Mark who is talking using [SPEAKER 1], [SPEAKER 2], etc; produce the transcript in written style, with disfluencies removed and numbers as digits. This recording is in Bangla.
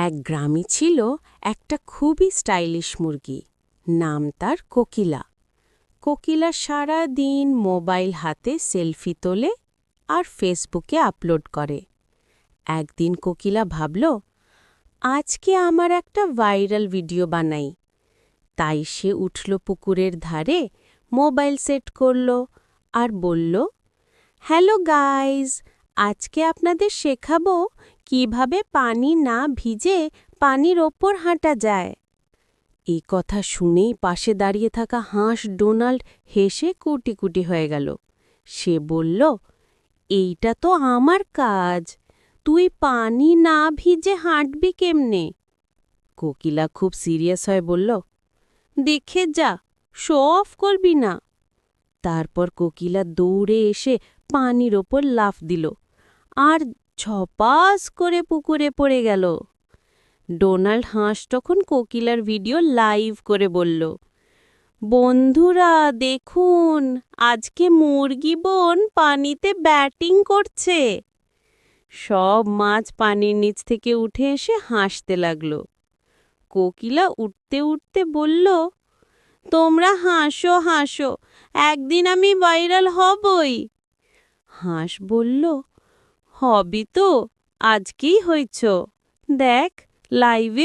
[SPEAKER 1] এক গ্রামে ছিল একটা খুবই স্টাইলিশ মুরগি। নাম তার কোকিলা। কোকিলা সারা দিন মোবাইল হাতে সেলফি তোলে আর ফেসবুকে আপলোড করে। একদিন কোকিলা ভাবল, আজকে আমার একটা ভাইরাল ভিডিও বানাই। তাই সে উঠল পুকুরের ধারে, মোবাইল সেট করল আর বলল, হ্যালো গাইজ, আজকে আপনাদের শেখাবো কিভাবে পানি না ভিজে পানির ওপর হাঁটা যায়। এই কথা শুনেই পাশে দাঁড়িয়ে থাকা হাঁস ডোনাল্ড হেসে কুটি কুটি হয়ে গেল। সে বলল, এইটা তো আমার কাজ, তুই পানি না ভিজে হাঁটবি কেমনে? কোকিলা খুব সিরিয়াস হয়ে বলল, দেখে যা, শো অফ করবি না। তারপর কোকিলা দৌড়ে এসে পানির ওপর লাফ দিল আর ঝপাস করে পুকুরে পড়ে গেল। ডোনাল্ড হাঁস তখন কোকিলার ভিডিও লাইভ করে বলল, বন্ধুরা দেখুন, আজকে মুরগি বোন পানিতে ব্যাটিং করছে। সব মাছ পানির নিচ থেকে উঠে এসে হাসতে লাগলো। কোকিলা উঠতে উঠতে বলল, তোমরা হাসো হাসো, একদিন আমি ভাইরাল হবই। হাঁস বলল, হবি তো, আজকেই হইছ, দেখ লাইভে